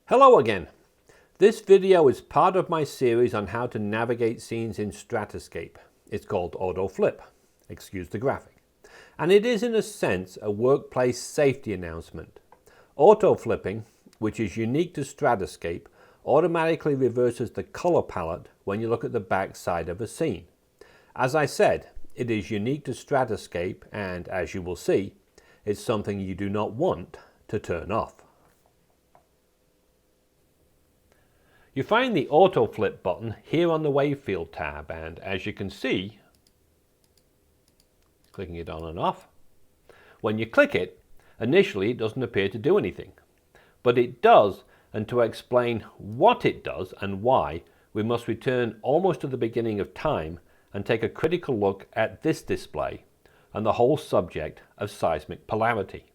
Hello again. This video is part of my series on how to navigate scenes in Stratuscape. It's called Auto Flip, excuse the graphic. And it is in a sense a workplace safety announcement. Auto flipping, which is unique to Stratuscape, automatically reverses the color palette when you look at the back side of a scene. As I said, it is unique to Stratuscape and, as you will see, it's something you do not want to turn off. You find the Auto Flip button here on the Wave Field tab, and as you can see, clicking it on and off, when you click it, initially it doesn't appear to do anything. But it does, and to explain what it does and why, we must return almost to the beginning of time and take a critical look at this display and the whole subject of seismic polarity.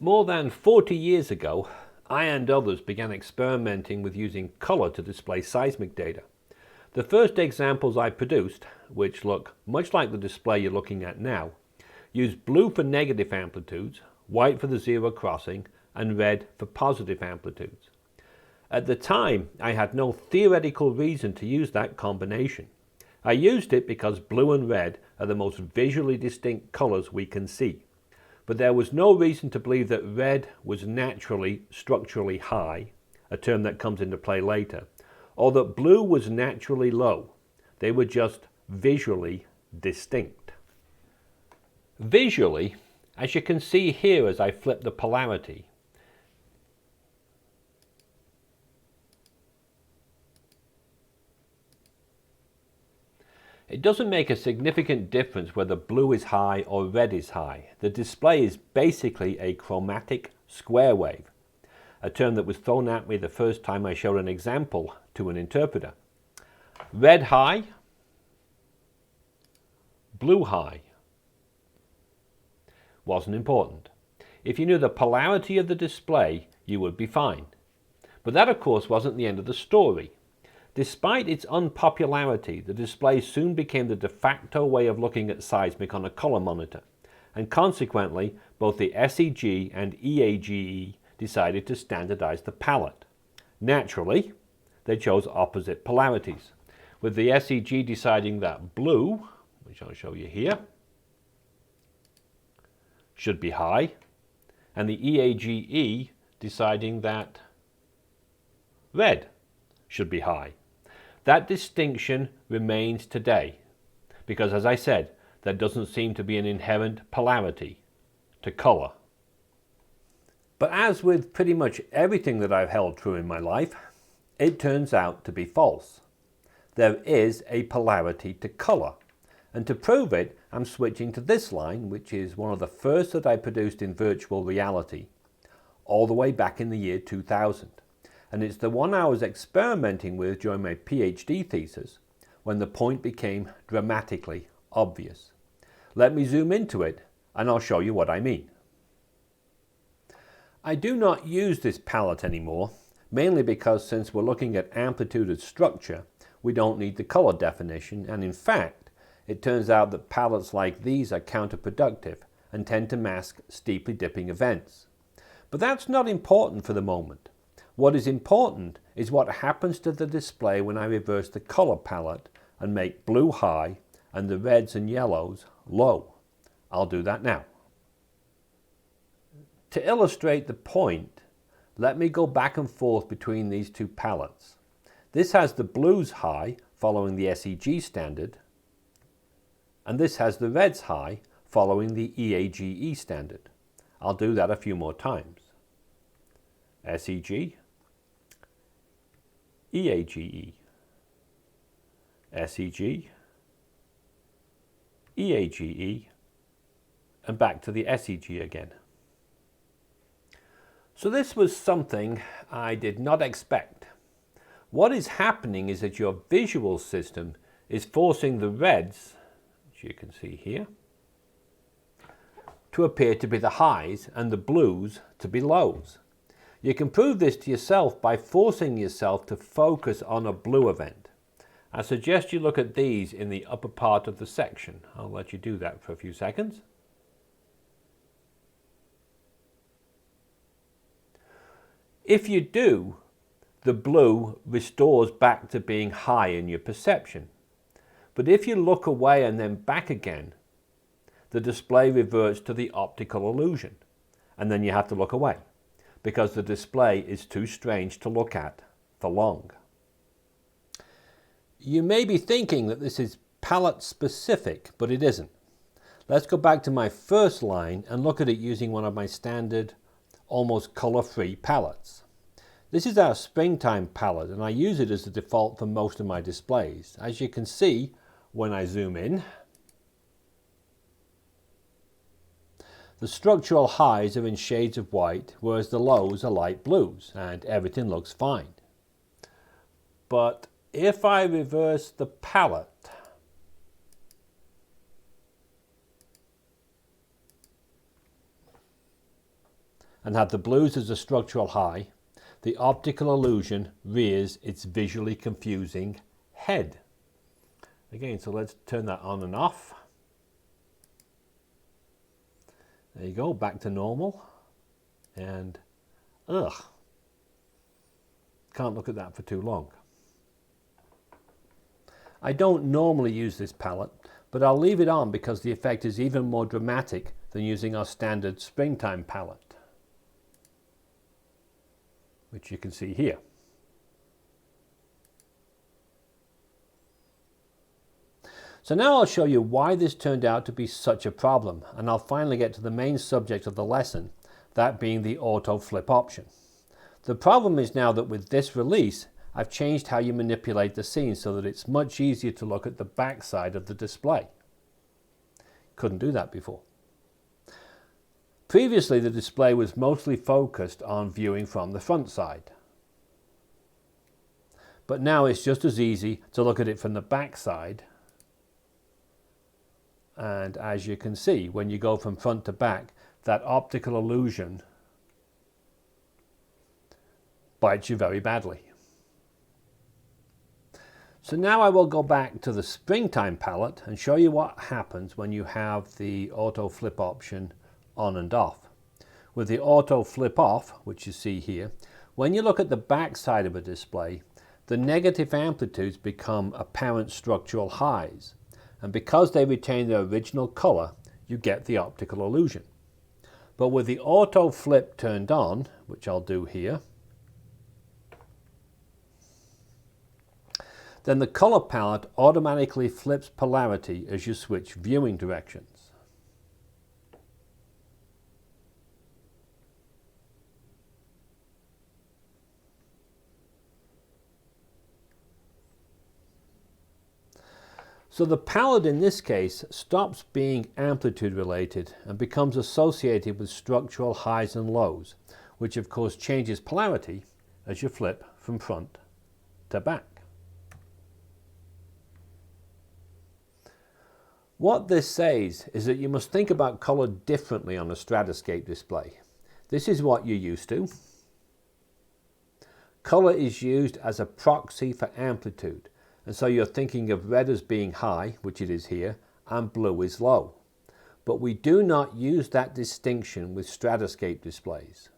More than 40 years ago, I and others began experimenting with using color to display seismic data. The first examples I produced, which look much like the display you're looking at now, used blue for negative amplitudes, white for the zero crossing, and red for positive amplitudes. At the time, I had no theoretical reason to use that combination. I used it because blue and red are the most visually distinct colors we can see. But there was no reason to believe that red was naturally structurally high, a term that comes into play later, or that blue was naturally low. They were just visually distinct. Visually, as you can see here as I flip the polarity, it doesn't make a significant difference whether blue is high or red is high. The display is basically a chromatic square wave, a term that was thrown at me the first time I showed an example to an interpreter. Red high, blue high. Wasn't important. If you knew the polarity of the display, you would be fine. But that, of course, wasn't the end of the story. Despite its unpopularity, the display soon became the de facto way of looking at seismic on a color monitor, and consequently, both the SEG and EAGE decided to standardize the palette. Naturally, they chose opposite polarities, with the SEG deciding that blue, which I'll show you here, should be high, and the EAGE deciding that red should be high. That distinction remains today, because as I said, there doesn't seem to be an inherent polarity to color. But as with pretty much everything that I've held true in my life, it turns out to be false. There is a polarity to color, and to prove it, I'm switching to this line, which is one of the first that I produced in virtual reality, all the way back in the year 2000. And it's the one I was experimenting with during my PhD thesis when the point became dramatically obvious. Let me zoom into it and I'll show you what I mean. I do not use this palette anymore, mainly because since we're looking at amplitude and structure, we don't need the color definition, and in fact, it turns out that palettes like these are counterproductive and tend to mask steeply dipping events. But that's not important for the moment. What is important is what happens to the display when I reverse the color palette and make blue high and the reds and yellows low. I'll do that now. To illustrate the point, let me go back and forth between these two palettes. This has the blues high following the SEG standard, and this has the reds high following the EAGE standard. I'll do that a few more times. SEG, EAGE, SEG, EAGE, and back to the SEG again. So this was something I did not expect. What is happening is that your visual system is forcing the reds, as you can see here, to appear to be the highs and the blues to be lows. You can prove this to yourself by forcing yourself to focus on a blue event. I suggest you look at these in the upper part of the section. I'll let you do that for a few seconds. If you do, the blue restores back to being high in your perception. But if you look away and then back again, the display reverts to the optical illusion, and then you have to look away because the display is too strange to look at for long. You may be thinking that this is palette specific, but it isn't. Let's go back to my first line and look at it using one of my standard, almost color-free palettes. This is our Springtime palette, and I use it as the default for most of my displays. As you can see, when I zoom in, the structural highs are in shades of white, whereas the lows are light blues, and everything looks fine. But if I reverse the palette, and have the blues as a structural high, the optical illusion rears its visually confusing head. Again, so let's turn that on and off. There you go, back to normal. And, can't look at that for too long. I don't normally use this palette, but I'll leave it on because the effect is even more dramatic than using our standard Springtime palette, which you can see here. So now I'll show you why this turned out to be such a problem, and I'll finally get to the main subject of the lesson, that being the auto flip option. The problem is now that with this release, I've changed how you manipulate the scene so that it's much easier to look at the back side of the display. Couldn't do that before. Previously, the display was mostly focused on viewing from the front side. But now it's just as easy to look at it from the back side. And as you can see, when you go from front to back, that optical illusion bites you very badly. So now I will go back to the Springtime palette and show you what happens when you have the auto flip option on and off. With the auto flip off, which you see here, when you look at the back side of a display, the negative amplitudes become apparent structural highs. And because they retain their original color, you get the optical illusion. But with the auto flip turned on, which I'll do here, then the color palette automatically flips polarity as you switch viewing directions. So the palette in this case stops being amplitude related and becomes associated with structural highs and lows, which of course changes polarity as you flip from front to back. What this says is that you must think about color differently on a Stratoscape display. This is what you're used to. Color is used as a proxy for amplitude. And so you're thinking of red as being high, which it is here, and blue is low. But we do not use that distinction with Stratoscape displays.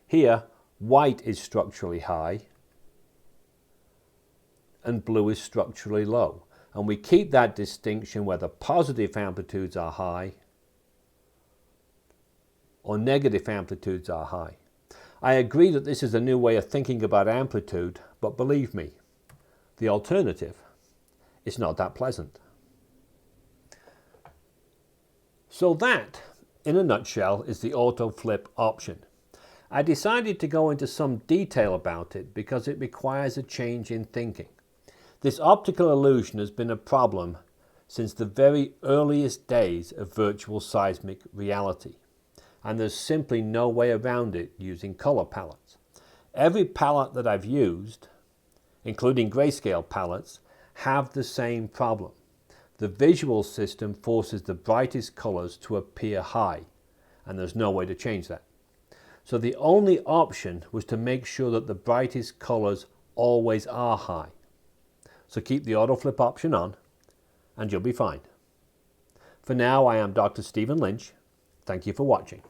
Here, white is structurally high, and blue is structurally low. And we keep that distinction whether positive amplitudes are high or negative amplitudes are high. I agree that this is a new way of thinking about amplitude, but believe me, the alternative is not that pleasant. So that, in a nutshell, is the auto flip option. I decided to go into some detail about it because it requires a change in thinking. This optical illusion has been a problem since the very earliest days of virtual seismic reality, and there's simply no way around it using color palettes. Every palette that I've used, including grayscale palettes, have the same problem. The visual system forces the brightest colors to appear high, and there's no way to change that. So the only option was to make sure that the brightest colors always are high. So keep the auto flip option on, and you'll be fine. For now, I am Dr. Stephen Lynch. Thank you for watching.